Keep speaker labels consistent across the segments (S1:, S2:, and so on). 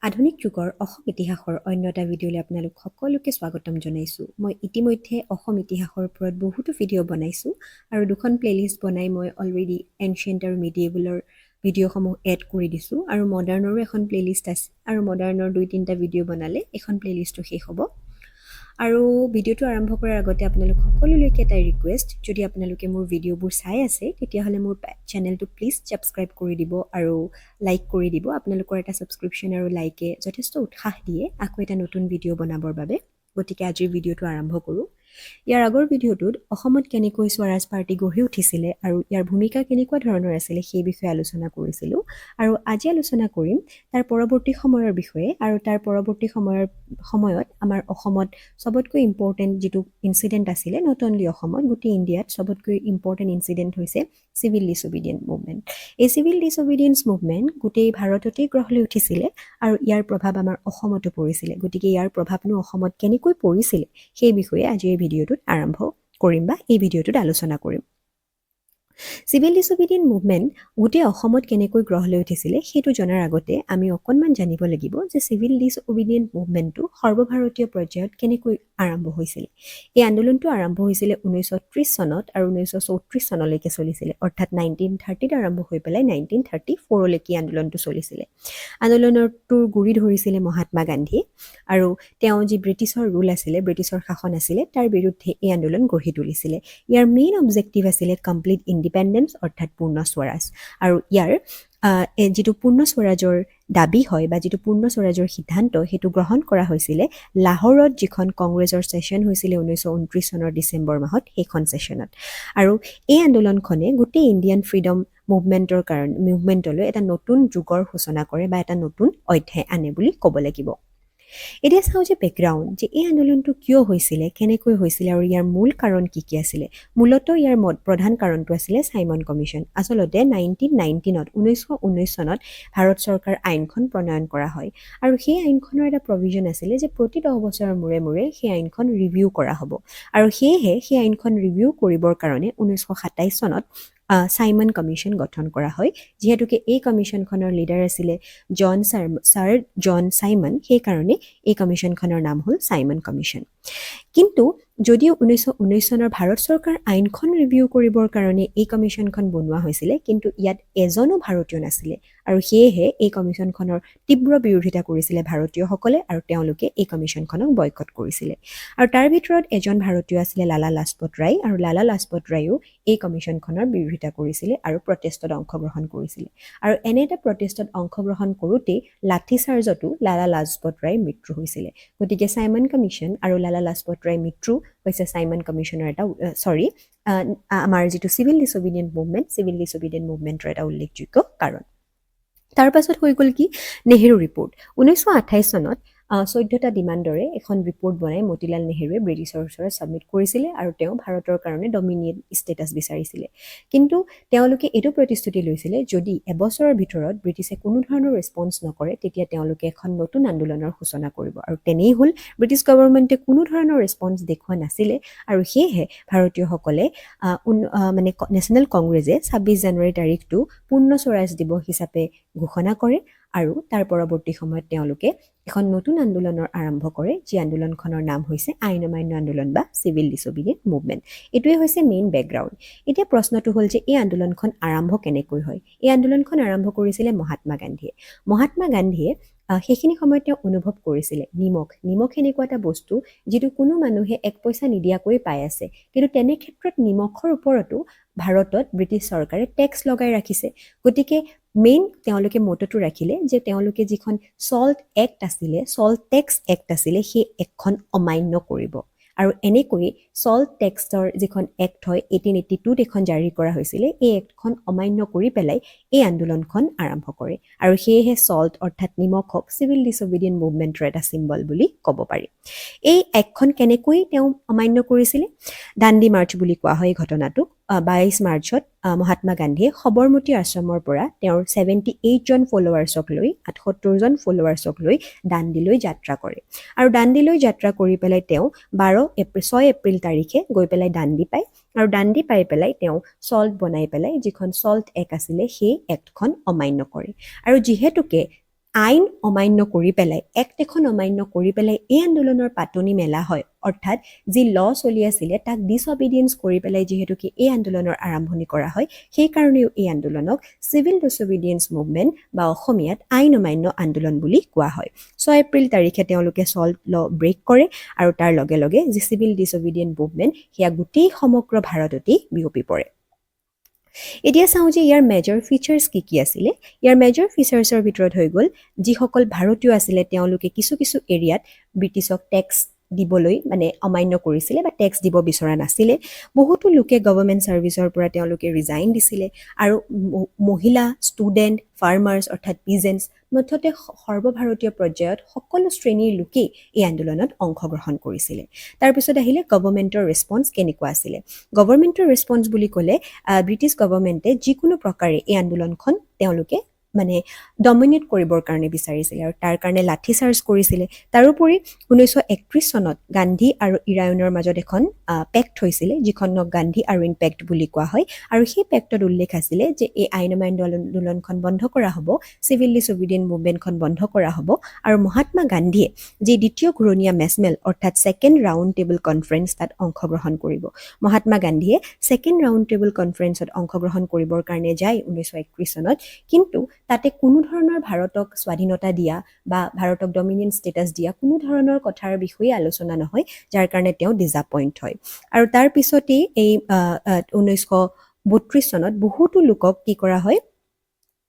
S1: আধুনিক যুগৰ অসম ইতিহাসৰ অন্য এটা ভিডিঅ'লৈ আপোনালোক সকলোকে স্বাগতম জনাইছোঁ। মই ইতিমধ্যে অসম ইতিহাসৰ ওপৰত বহুতো ভিডিঅ' বনাইছোঁ আৰু দুখন প্লেলিষ্ট বনাই মই অলৰেডি এনচিয়েণ্ট আৰু মিডিয়েবলৰ ভিডিঅ'সমূহ এড কৰি দিছোঁ আৰু মডাৰ্ণৰো এখন প্লেলিষ্ট আছে আৰু মডাৰ্ণৰ 2-3টা ভিডিঅ' বনালে এখন প্লেলিষ্টটো শেষ হ'ব। আৰু ভিডিঅ'টো আৰম্ভ কৰাৰ আগতে আপোনালোক সকলোলৈকে এটা ৰিকুৱেষ্ট, যদি আপোনালোকে মোৰ ভিডিঅ'বোৰ চাই আছে তেতিয়াহ'লে মোৰ চেনেলটো প্লিজ ছাবস্ক্ৰাইব কৰি দিব আৰু লাইক কৰি দিব। আপোনালোকৰ এটা ছাবস্ক্ৰিপশ্যন আৰু লাইকে যথেষ্ট উৎসাহ দিয়ে আকৌ এটা নতুন ভিডিঅ' বনাবৰ বাবে। গতিকে আজিৰ ভিডিঅ'টো আৰম্ভ কৰোঁ। ইয়াৰ আগৰ ভিডিঅ'টোত অসমত কেনেকৈ স্বৰাজ পাৰ্টি গঢ়ি উঠিছিলে আৰু ইয়াৰ ভূমিকা কেনেকুৱা ধৰণৰ আছিলে সেই বিষয়ে আলোচনা কৰিছিলোঁ। আৰু আজি আলোচনা কৰিম তাৰ পৰৱৰ্তী সময়ৰ বিষয়ে আৰু তাৰ পৰৱৰ্তী সময়ত আমাৰ অসমত সবতকৈ ইম্পৰ্টেণ্ট যিটো ইনচিডেণ্ট আছিলে, নট অনলি অসমত, গোটেই ইণ্ডিয়াত সবতকৈ ইম্পৰ্টেণ্ট ইনচিডেণ্ট হৈছে চিভিল ডিছঅবিডিয়েণ্ট মুভমেণ্ট। এই চিভিল ডিছঅবিডিয়েন্স মুভমেণ্ট গোটেই ভাৰততেই গঢ় লৈ উঠিছিলে আৰু ইয়াৰ প্ৰভাৱ আমাৰ অসমতো পৰিছিলে। গতিকে ইয়াৰ প্ৰভাৱনো অসমত কেনেকৈ পৰিছিলে সেই বিষয়ে আজি এই ভিডিঅ'টোত আৰম্ভ কৰিম বা এই ভিডিঅ'টোত আলোচনা কৰিম। চিভিল ডিছঅবিডিয়েণ্ট মুভমেণ্ট গোটেই অসমত কেনেকৈ গঢ় লৈ উঠিছিলে সেইটো জনাৰ আগতে আমি অকণমান জানিব লাগিব যে চিভিল ডিছঅবিডিয়েণ্ট মুভমেণ্টটো সৰ্বভাৰতীয় পৰ্যায়ত কেনেকৈ আৰম্ভ হৈছিল। এই আন্দোলনটো আৰম্ভ হৈছিলে 1930 চনত আৰু 1934 চনলৈকে চলিছিলে, অৰ্থাৎ 1930ত আৰম্ভ হৈ পেলাই 1934লৈকে আন্দোলনটো চলিছিলে। আন্দোলনটোৰ গুৰি ধৰিছিলে মহাত্মা গান্ধী আৰু তেওঁ যি ব্ৰিটিছৰ ৰুল আছিলে, ব্ৰিটিছৰ শাসন আছিলে, তাৰ বিৰুদ্ধে এই আন্দোলন গঢ়ি তুলিছিলে। ইয়াৰ মেইন অবজেক্টিভ আছিলে কমপ্লিট ইণ্ডিপেণ্ডেন্স, অৰ্থাৎ পূৰ্ণ স্বৰাজ। আৰু ইয়াৰ যিটো পূৰ্ণ স্বৰাজৰ দাবী হয় বা যিটো পূৰ্ণ স্বৰাজৰ সিদ্ধান্ত সেইটো গ্ৰহণ কৰা হৈছিলে লাহোৰত, যিখন কংগ্ৰেছৰ ছেশ্যন হৈছিলে 1929 চনৰ ডিচেম্বৰ মাহত, সেইখন ছেশ্যনত। আৰু এই আন্দোলনখনে গোটেই ইণ্ডিয়ান ফ্ৰীডম মুভমেণ্টলৈ এটা নতুন যুগৰ সূচনা কৰে বা এটা নতুন অধ্যায় আনে বুলি ক'ব লাগিব। এতিয়া চাওঁ যে বেকগ্ৰাউণ্ড, যে এই আন্দোলনটো কিয় হৈছিলে, কেনেকৈ হৈছিলে আৰু ইয়াৰ মূল কাৰণ কি কি আছিলে। মূলতঃ ইয়াৰ প্ৰধান কাৰণটো আছিলে চাইমন কমিশ্যন। আচলতে 1919 চনত ভাৰত চৰকাৰ আইনখন প্ৰণয়ন কৰা হয় আৰু সেই আইনখনৰ এটা প্ৰভিজন আছিলে যে প্ৰতি 10 বছৰৰ মূৰে মূৰে সেই আইনখন ৰিভিউ কৰা হ'ব। আৰু সেয়েহে সেই আইনখন ৰিভিউ কৰিবৰ কাৰণে 1927 চনত চাইমন কমিশ্যন গঠন কৰা হয়। যিহেতুকে এই কমিশ্যনখনৰ লিডাৰ আছিলে ছাৰ জন চাইমন, সেইকাৰণে এই কমিশ্যনখনৰ নাম হ'ল চাইমন কমিশ্যন। কিন্তু যদিও 1919 চনৰ ভাৰত চৰকাৰ আইনখন ৰিভিউ কৰিবৰ কাৰণে এই কমিশ্যনখন বনোৱা হৈছিলে, কিন্তু ইয়াত এজনো ভাৰতীয় নাছিলে আৰু সেয়েহে এই কমিশ্যনখনৰ তীব্ৰ বিৰোধিতা কৰিছিলে ভাৰতীয়সকলে আৰু তেওঁলোকে এই কমিশ্যনখনক বয়কট কৰিছিলে। আৰু তাৰ ভিতৰত এজন ভাৰতীয় আছিলে লালা লাজপত ৰায়, আৰু লালা লাজপত ৰায়ো এই কমিশ্যনখনৰ বিৰোধিতা কৰিছিলে আৰু প্ৰটেষ্টত অংশগ্ৰহণ কৰিছিলে। আৰু এনে এটা প্ৰটেষ্টত অংশগ্ৰহণ কৰোঁতেই লাঠি চাৰ্জতো লালা লাজপত ৰায়ৰ মৃত্যু হৈছিলে। গতিকে চাইমন কমিশ্যন আৰু লালা লাজপত ৰায়ৰ মৃত্যু হৈছে চাইমন কমিশ্যনৰ এটা আমাৰ যিটো চিভিল ডিছঅবিডিয়েণ্ট মুভমেণ্টৰ এটা উল্লেখযোগ্য কাৰণ। তাৰ পাছত হৈ গ'ল কি, নেহেৰু ৰিপৰ্ট। 1928 চনত 14টা ডিমাণ্ডৰে এখন ৰিপৰ্ট বনাই মতিলাল নেহেৰুৱে ব্ৰিটিছৰ ওচৰত ছাবমিট কৰিছিলে আৰু তেওঁ ভাৰতৰ কাৰণে ডমিনিয়ন ষ্টেটাছ বিচাৰিছিলে। কিন্তু তেওঁলোকে এইটো প্ৰতিশ্ৰুতি লৈছিলে যদি এবছৰৰ ভিতৰত ব্ৰিটিছে কোনো ধৰণৰ ৰেছপন্স নকৰে তেতিয়া তেওঁলোকে এখন নতুন আন্দোলনৰ সূচনা কৰিব। আৰু তেনেই হ'ল, ব্ৰিটিছ গভৰ্ণমেণ্টে কোনো ধৰণৰ ৰেছপন্স দেখুওৱা নাছিলে আৰু সেয়েহে ভাৰতীয়সকলে নেশ্যনেল কংগ্ৰেছে 26 জানুৱাৰী তাৰিখটো পূৰ্ণ স্বৰাজ দিৱস হিচাপে ঘোষণা কৰে আৰু তাৰ পৰৱৰ্তী সময়ত তেওঁলোকে এখন নতুন আন্দোলনৰ আৰম্ভ কৰে, যি আন্দোলনখনৰ নাম হৈছে আইন অমান্য আন্দোলন বা চিভিল ডিছঅবিডিয়েণ্ট মুভমেণ্ট। এইটোৱে হৈছে মেইন বেকগ্ৰাউণ্ড। এতিয়া প্ৰশ্নটো হ'ল যে এই আন্দোলনখন আৰম্ভ কেনেকৈ হয়। এই আন্দোলনখন আৰম্ভ কৰিছিলে মহাত্মা গান্ধীয়ে। মহাত্মা গান্ধীয়ে সেইখিনি সময়ত তেওঁ অনুভৱ কৰিছিলে নিমখ এনেকুৱা এটা বস্তু যিটো কোনো মানুহে 1 পইচা নিদিয়াকৈ পাই আছে, কিন্তু তেনে ক্ষেত্ৰত নিমখৰ ওপৰতো ভাৰতত ব্ৰিটিছ চৰকাৰে টেক্স লগাই ৰাখিছে। গতিকে তেওঁলোকে মটটো ৰাখিলে যে তেওঁলোকে যিখন চল্ট টেক্স এক্ট আছিলে সেই এক্টখন অমান্য কৰিব। আৰু এনেকৈ চল্ট টেক্সৰ যিখন এক্ট হয় 1882ত এখন জাৰি কৰা হৈছিলে, এই এক্টখন অমান্য কৰি পেলাই এই আন্দোলনখন আৰম্ভ কৰে। আৰু সেয়েহে চল্ট অৰ্থাৎ নিমখক চিভিল ডিছঅবিডিয়েণ্ট মুভমেণ্টৰ এটা চিম্বল বুলি ক'ব পাৰি। এই এক্টখন কেনেকৈ তেওঁ অমান্য কৰিছিলে, দাণ্ডি মাৰ্চ বুলি কোৱা হয় এই ঘটনাটোক। 22 মাৰ্চত মহাত্মা গান্ধীয়ে সবৰমতী আশ্ৰমৰ পৰা তেওঁৰ 78 জন ফলোৱাৰ্ছক লৈ 78 জন ফলোৱাৰ্ছক লৈ দাণ্ডিলৈ যাত্ৰা কৰে। আৰু দাণ্ডিলৈ যাত্ৰা কৰি পেলাই তেওঁ 6 এপ্ৰিল তাৰিখে গৈ পেলাই দাণ্ডি পায় আৰু দাণ্ডি পাই পেলাই তেওঁ চল্ট বনাই পেলাই যিখন চল্ট এক্ট আছিলে সেই এক্টখন অমান্য কৰে। আৰু যিহেতুকে আইন অমান্য কৰি পেলাই এক্ট এখন অমান্য কৰি পেলাই এই আন্দোলনৰ পাতনি মেলা হয় অৰ্থাৎ যি ল চলি আছিলে তাক ডিছঅবিডিয়েন্স কৰি পেলাই যিহেতুকে এই আন্দোলনৰ আৰম্ভণি কৰা হয় সেইকাৰণেও এই আন্দোলনক চিভিল ডিছঅবিডিয়েন্স মুভমেণ্ট বা অসমীয়াত আইন অমান্য আন্দোলন বুলি কোৱা হয় 6 এপ্ৰিল তাৰিখে তেওঁলোকে চল্ট ল ব্ৰেক কৰে আৰু তাৰ লগে লগে যি চিভিল ডিছঅবিডিয়েন্ট মুভমেণ্ট সেয়া গোটেই সমগ্ৰ ভাৰততেই বিয়পি পৰে এতিয়া চাওঁ যে ইয়াৰ মেজৰ ফিচাৰ্ছ কি আছিলে ইয়াৰ মেজৰ ফিচাৰ্ছৰ ভিতৰত হৈ গ'ল যিসকল ভাৰতীয় আছিলে তেওঁলোকে কিছু এৰিয়াত ব্ৰিটিছক টেক্স দিবলৈ মানে অমান্য কৰিছিলে বা টেক্স দিব বিচৰা নাছিলে বহুতো লোকে গভৰ্ণমেণ্ট ছাৰ্ভিচৰ পৰা তেওঁলোকে ৰিজাইন দিছিলে আৰু মহিলা ষ্টুডেণ্ট ফাৰ্মাৰ্ছ অৰ্থাৎ পিজেণ্টছ মুঠতে সৰ্বভাৰতীয় পৰ্যায়ত সকলো শ্ৰেণীৰ লোকেই এই আন্দোলনত অংশগ্ৰহণ কৰিছিলে তাৰপিছত আহিলে গভৰ্ণমেণ্টৰ ৰেছপন্স কেনেকুৱা আছিলে গভৰ্ণমেণ্টৰ ৰেছপন্স বুলি ক'লে ব্ৰিটিছ গভৰ্ণমেণ্টে যিকোনো প্ৰকাৰে এই আন্দোলনখন তেওঁলোকে মানে ডমিনেট কৰিবৰ কাৰণে বিচাৰিছিলে আৰু তাৰ কাৰণে লাঠি চাৰ্জ কৰিছিলে তাৰোপৰি 1931 চনত গান্ধী আৰু ইৰায়নৰ মাজত এখন পেক্ট হৈছিলে যিখনক গান্ধী আৰউইন পেক্ট বুলি কোৱা হয় আৰু সেই পেক্টত উল্লেখ আছিলে যে এই আইন অমান্য আন্দোলনখন বন্ধ কৰা হ'ব চিভিল ডিছঅবিডিয়েন্ট মুভমেণ্টখন বন্ধ কৰা হ'ব আৰু মহাত্মা গান্ধীয়ে যি দ্বিতীয় ঘূৰণীয়া মেছমেল অৰ্থাৎ ছেকেণ্ড ৰাউণ্ড টেবল কনফাৰেন্স তাত অংশগ্ৰহণ কৰিব মহাত্মা গান্ধীয়ে ছেকেণ্ড ৰাউণ্ড টেবল কনফাৰেন্সত অংশগ্ৰহণ কৰিবৰ কাৰণে যায় 1931 চনত কিন্তু তাতে কোনো ধৰণৰ ভাৰতক স্বাধীনতা দিয়া বা ভাৰতক ডমিনেন্ট ষ্টেটাছ দিয়া কোনো ধৰণৰ কথাৰ বিষয়ে আলোচনা নহয় যাৰ কাৰণে তেওঁ ডিসএপইণ্ট হয় আৰু তাৰ পিছতেই এই 1932 চনত বহুতো লোকক কি কৰা হয়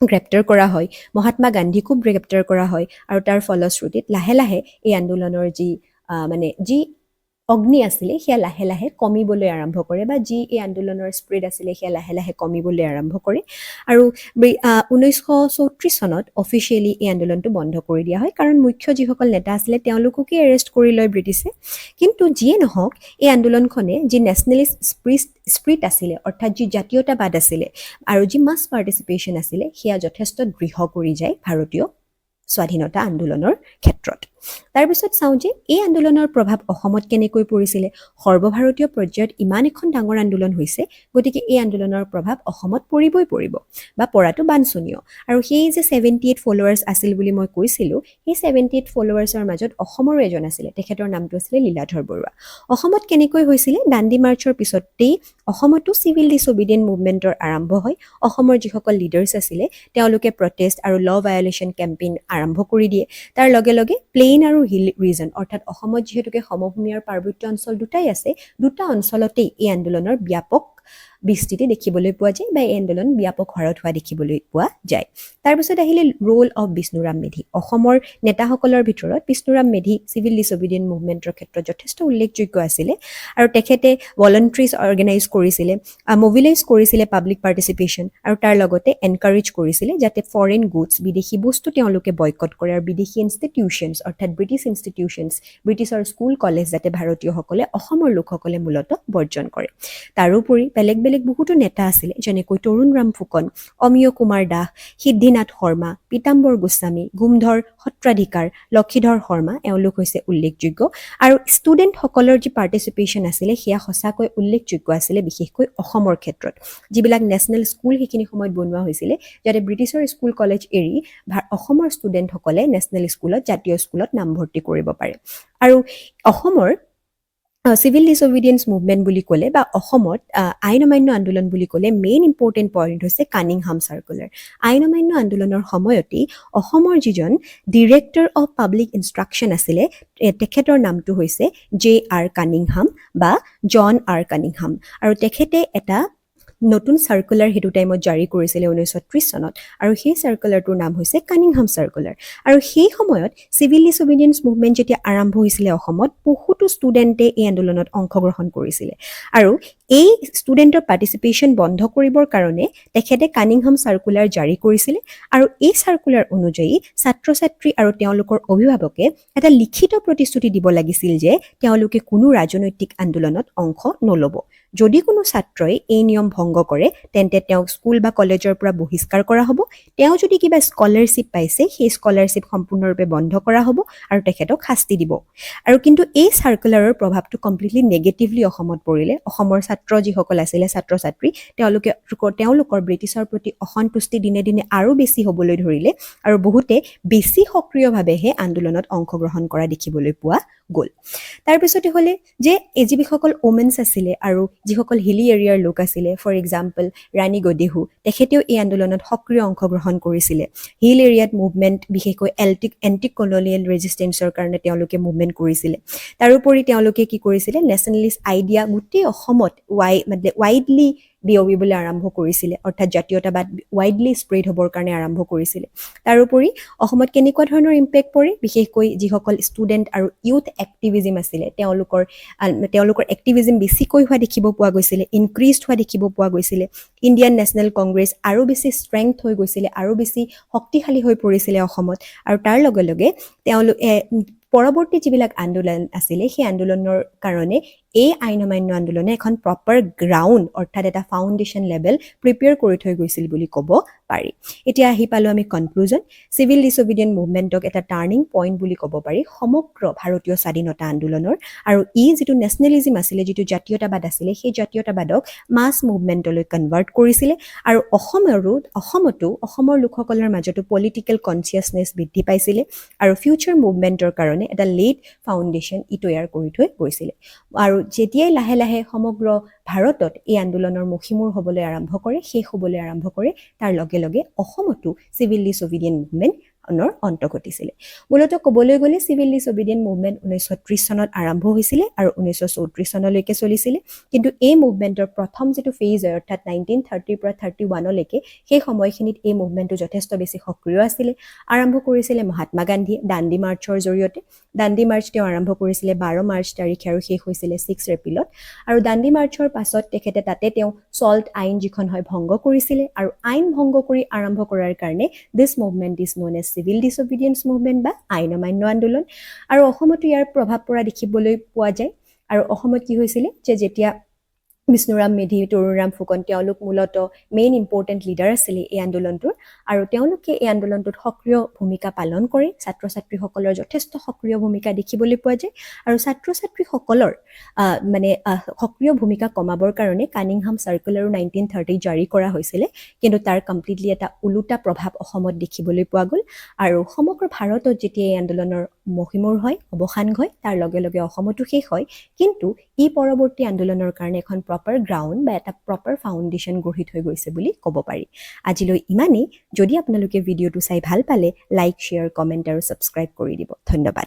S1: গ্ৰেপ্তাৰ কৰা হয় মহাত্মা গান্ধীকো গ্ৰেপ্তাৰ কৰা হয় আৰু তাৰ ফলশ্ৰুতিত লাহে লাহে এই আন্দোলনৰ যি মানে যি অগ্নি আছিলে সেয়া লাহে লাহে কমিবলৈ আৰম্ভ কৰে বা যি এই আন্দোলনৰ স্প্ৰেড আছিলে সেয়া লাহে লাহে কমিবলৈ আৰম্ভ কৰে আৰু 1934 চনত অফিচিয়েলি এই আন্দোলনটো বন্ধ কৰি দিয়া হয় কাৰণ মুখ্য যিসকল নেতা আছিলে তেওঁলোককে এৰেষ্ট কৰি লয় ব্ৰিটিছে কিন্তু যিয়ে নহওক এই আন্দোলনখনে যি নেশ্যনেলিষ্ট স্প্ৰিট আছিলে অৰ্থাৎ যি জাতীয়তাবাদ আছিলে আৰু যি মাছ পাৰ্টিচিপেশ্যন আছিলে সেয়া যথেষ্ট দৃঢ় কৰি যায় ভাৰতীয় স্বাধীনতা আন্দোলনৰ ক্ষেত্ৰত তাৰপিছত চাওঁ যে এই আন্দোলনৰ প্ৰভাৱ অসমত কেনেকৈ পৰিছিলে সৰ্বভাৰতীয় পৰ্যায়ত ইমান এখন ডাঙৰ আন্দোলন হৈছে গতিকে এই আন্দোলনৰ প্ৰভাৱ অসমত পৰিবই পৰিব বা পৰাটো বাঞ্ছনীয় আৰু সেই যে 78 ফলোৱাৰ্ছ আছিল বুলি মই কৈছিলোঁ সেই 78 ফলোৱাৰ্ছৰ মাজত অসমৰো এজন আছিলে তেখেতৰ নামটো আছিলে লীলাধৰ বৰুৱা অসমত কেনেকৈ হৈছিলে দাণ্ডি মাৰ্চৰ পিছতেই অসমতো চিভিল ডিছঅবিডিয়েন্ট মুভমেণ্টৰ আৰম্ভ হয় অসমৰ যিসকল লিডাৰ্ছ আছিলে তেওঁলোকে প্ৰটেষ্ট আৰু ল ভায়োলেশ্যন কেম্পেইন আৰম্ভ কৰি দিয়ে তাৰ লগে লগে প্লেইন আৰু হিল ৰিজন অৰ্থাৎ অসমত যিহেতুকে সমভূমি আৰু পাৰ্বত্য অঞ্চল দুটাই আছে দুটা অঞ্চলতেই এই আন্দোলনৰ ব্যাপক বিস্তৃতি দেখিবলৈ পোৱা যায় বা এই আন্দোলন ব্যাপক হাৰত হোৱা দেখিবলৈ পোৱা যায় তাৰপিছত আহিলে ৰোল অফ বিষ্ণুৰাম মেধি অসমৰ নেতাসকলৰ ভিতৰত বিষ্ণুৰাম মেধি চিভিল ডিছঅবিডিয়েন্ট মুভমেণ্টৰ ক্ষেত্ৰত যথেষ্ট উল্লেখযোগ্য আছিলে আৰু তেখেতে ভলণ্টাৰীজ অৰ্গেনাইজ কৰিছিলে মোবিলাইজ কৰিছিলে পাব্লিক পাৰ্টিচিপেশ্যন আৰু তাৰ লগতে এনকাৰেজ কৰিছিলে যাতে ফৰেইন গুডছ বিদেশী বস্তু তেওঁলোকে বয়কট কৰে আৰু বিদেশী ইনষ্টিটিউশ্যনছ অৰ্থাৎ ব্ৰিটিছ ইনষ্টিটিউশ্যনছ ব্ৰিটিছৰ স্কুল কলেজ যাতে ভাৰতীয়সকলে অসমৰ লোকসকলে মূলতঃ বৰ্জন কৰে তাৰোপৰি বেলেগ বহুতো নেতা আছিলে যেনেকৈ তৰুণ ৰাম ফুকন অমিয় কুমাৰ দাস সিদ্ধিনাথ শৰ্মা পীতাম্বৰ গোস্বামী গুমধৰ সত্ৰাধিকাৰ লক্ষীধৰ শৰ্মা এওঁলোক হৈছে উল্লেখযোগ্য আৰু ষ্টুডেণ্টসকলৰ যি পাৰ্টিচিপেশ্যন আছিলে সেয়া সঁচাকৈ উল্লেখযোগ্য আছিলে বিশেষকৈ অসমৰ ক্ষেত্ৰত যিবিলাক নেশ্যনেল স্কুল সেইখিনি সময়ত বনোৱা হৈছিলে যাতে ব্ৰিটিছৰ স্কুল কলেজ এৰি অসমৰ ষ্টুডেণ্টসকলে নেশ্যনেল স্কুলত জাতীয় স্কুলত নামভৰ্তি কৰিব পাৰে আৰু অসমৰ চিভিল ডিছঅবিডিয়েন্স মুভমেণ্ট বুলি ক'লে বা অসমত আইন অমান্য আন্দোলন বুলি ক'লে মেইন ইম্পৰ্টেণ্ট পইণ্ট হৈছে কানিংহাম চাৰ্কুলাৰ আইন অমান্য আন্দোলনৰ সময়তেই অসমৰ যিজন ডিৰেক্টৰ অফ পাব্লিক ইনষ্ট্ৰাকশ্যন আছিলে তেখেতৰ নামটো হৈছে J.R. কানিংহাম বা জন আৰ কানিংহাম আৰু তেখেতে এটা নতুন চাৰ্কুলাৰ সেইটো টাইমত জাৰি কৰিছিলে 1930 চনত আৰু সেই চাৰ্কুলাৰটোৰ নাম হৈছে কানিংহাম চাৰ্কুলাৰ আৰু সেই সময়ত চিভিল ডিছঅবিডিয়েন্স মুভমেণ্ট যেতিয়া আৰম্ভ হৈছিলে অসমত বহুতো ষ্টুডেণ্টে এই আন্দোলনত অংশগ্ৰহণ কৰিছিলে আৰু এই ষ্টুডেণ্টৰ পাৰ্টিচিপেশ্যন বন্ধ কৰিবৰ কাৰণে তেখেতে কানিংহাম চাৰ্কুলাৰ জাৰি কৰিছিলে আৰু এই চাৰ্কুলাৰ অনুযায়ী ছাত্ৰ ছাত্ৰী আৰু তেওঁলোকৰ অভিভাৱকে এটা লিখিত প্ৰতিশ্ৰুতি দিব লাগিছিল যে তেওঁলোকে কোনো ৰাজনৈতিক আন্দোলনত অংশ নল'ব যদি কোনো ছাত্ৰই এই নিয়ম ভংগ কৰে তেন্তে তেওঁক স্কুল বা কলেজৰ পৰা বহিষ্কাৰ কৰা হ'ব তেওঁ যদি কিবা স্কলাৰশ্বিপ পাইছে সেই স্কলাৰশ্বিপ সম্পূৰ্ণৰূপে বন্ধ কৰা হ'ব আৰু তেখেতক শাস্তি দিব আৰু কিন্তু এই চাৰ্কুলাৰৰ প্ৰভাৱটো কমপ্লিটলি নেগেটিভলি অসমত পৰিলে অসমৰ ছাত্ৰ যিসকল আছিলে ছাত্ৰ ছাত্ৰী তেওঁলোকৰ ব্ৰিটিছৰ প্ৰতি অসন্তুষ্টি দিনে দিনে আৰু বেছি হ'বলৈ ধৰিলে আৰু বহুতে বেছি সক্ৰিয়ভাৱেহে আন্দোলনত অংশগ্ৰহণ কৰা দেখিবলৈ পোৱা গ'ল তাৰপিছতে হ'লে যে যিসকল ওমেন্স আছিলে আৰু যিসকল হিলি এৰিয়াৰ লোক আছিলে ফৰ এক্সাম্পল ৰাণী গদেহু তেখেতেও এই আন্দোলনত সক্ৰিয় অংশগ্ৰহণ কৰিছিলে হিল এৰিয়াত মুভমেণ্ট বিশেষকৈ এণ্টি কলনিয়েল ৰেজিষ্টেঞ্চৰ কাৰণে তেওঁলোকে মুভমেণ্ট কৰিছিলে তাৰোপৰি তেওঁলোকে কি কৰিছিলে নেশ্যনেলিষ্ট আইডিয়া গোটেই অসমত ৱাইডলি বিয়পিবলৈ আৰম্ভ কৰিছিলে অৰ্থাৎ জাতীয়তাবাদ ৱাইডলি স্প্ৰেড হ'বৰ কাৰণে আৰম্ভ কৰিছিলে তাৰোপৰি অসমত কেনেকুৱা ধৰণৰ ইম্পেক্ট পৰে বিশেষকৈ যিসকল ষ্টুডেণ্ট আৰু ইউথ এক্টিভিজিম আছিলে তেওঁলোকৰ এক্টিভিজিম বেছিকৈ হোৱা দেখিব পোৱা গৈছিলে ইনক্ৰিজড হোৱা দেখিব পোৱা গৈছিলে ইণ্ডিয়ান নেশ্যনেল কংগ্ৰেছ আৰু বেছি ষ্ট্ৰেংথ হৈ গৈছিলে আৰু বেছি শক্তিশালী হৈ পৰিছিলে অসমত আৰু তাৰ লগে লগে তেওঁলোকে পৰৱৰ্তী যিবিলাক আন্দোলন আছিলে সেই আন্দোলনৰ কাৰণে এই আইন অমান্য আন্দোলনে এখন প্ৰপাৰ গ্ৰাউণ্ড অৰ্থাৎ এটা ফাউণ্ডেশ্যন লেভেল প্ৰিপেয়াৰ কৰি থৈ গৈছিল বুলি ক'ব পাৰি এতিয়া আহি পালোঁ আমি কনক্লুজন চিভিল ডিছঅবিডিয়েণ্ট মুভমেণ্টক এটা টাৰ্ণিং পইণ্ট বুলি ক'ব পাৰি সমগ্ৰ ভাৰতীয় স্বাধীনতা আন্দোলনৰ আৰু ই যিটো নেশ্যনেলিজিম আছিলে যিটো জাতীয়তাবাদ আছিলে সেই জাতীয়তাবাদক মাছ মুভমেণ্টলৈ কনভাৰ্ট কৰিছিলে আৰু অসমতো অসমৰ লোকসকলৰ মাজতো পলিটিকেল কনচিয়াছনেছ বৃদ্ধি পাইছিলে আৰু ফিউচাৰ মুভমেণ্টৰ কাৰণে এটা লেট ফাউণ্ডেশ্যন ই তৈয়াৰ কৰি থৈ গৈছিলে আৰু যেতিয়াই লাহে লাহে সমগ্ৰ ভাৰতত এই আন্দোলনৰ মুখিমূৰ হ'বলৈ আৰম্ভ কৰে শেষ হ'বলৈ আৰম্ভ কৰে তাৰ লগে লগে অসমতো চিভিল ডিছঅবিডিয়েণ্ট মুভমেণ্ট অন্ত ঘটিছিলে মূলতঃ ক'বলৈ গ'লে চিভিল ডিছঅবিডিয়েণ্ট মুভমেণ্ট 1930 চনত আৰম্ভ হৈছিলে আৰু 1934 চনলৈকে চলিছিলে কিন্তু এই মুভমেণ্টৰ প্ৰথম যিটো ফেজ হয় অৰ্থাৎ 1930 পৰা 31লৈকে সেই সময়খিনিত এই মুভমেণ্টটো যথেষ্ট বেছি সক্ৰিয় আছিলে আৰম্ভ কৰিছিলে মহাত্মা গান্ধীয়ে দাণ্ডি মাৰ্চৰ জৰিয়তে দাণ্ডি মাৰ্চ তেওঁ আৰম্ভ কৰিছিলে 12 মাৰ্চ তাৰিখে আৰু শেষ হৈছিলে 6 এপ্ৰিলত আৰু দাণ্ডি মাৰ্চৰ পাছত তেখেতে তাতে তেওঁ সল্ট আইন যিখন হয় ভংগ কৰিছিলে আৰু আইন ভংগ কৰি আৰম্ভ কৰাৰ কাৰণে this movement is known as civil disobedience movement বা আইন অমান্য আন্দোলন আৰু অসমতো ইয়াৰ প্ৰভাৱ পৰা দেখিবলৈ পোৱা যায় আৰু অসমত কি হৈছিলে যে যেতিয়া বিষ্ণুৰাম মেধি তৰুণৰাম ফুকন তেওঁলোক মূলতঃ মেইন ইম্পৰ্টেণ্ট লিডাৰ আছিলে এই আন্দোলনটোৰ আৰু তেওঁলোকে এই আন্দোলনটোত সক্ৰিয় ভূমিকা পালন কৰে ছাত্ৰ ছাত্ৰীসকলৰ যথেষ্ট সক্ৰিয় ভূমিকা দেখিবলৈ পোৱা যায় আৰু ছাত্ৰ ছাত্ৰীসকলৰ সক্ৰিয় ভূমিকা কমাবৰ কাৰণে কানিংহাম চাৰ্কুলাৰো 1930 জাৰি কৰা হৈছিলে কিন্তু তাৰ কমপ্লিটলি এটা ওলোটা প্ৰভাৱ অসমত দেখিবলৈ পোৱা গ'ল আৰু সমগ্ৰ ভাৰতত যেতিয়া এই আন্দোলনৰ মহিমূৰ হয় অৱসান হয় তাৰ লগে লগে অসমতো শেষ হয় কিন্তু ই পৰৱৰ্তী আন্দোলনৰ কাৰণে এখন প্ৰপাৰ গ্ৰাউণ্ড বা এটা প্ৰপাৰ ফাউণ্ডেশ্যন গঢ়ি থৈ গৈছে বুলি ক'ব পাৰি আজিলৈ ইমানেই যদি আপোনালোকে ভিডিঅ'টো চাই ভাল পালে লাইক শ্বেয়াৰ কমেণ্ট আৰু ছাবস্ক্ৰাইব কৰি দিব ধন্যবাদ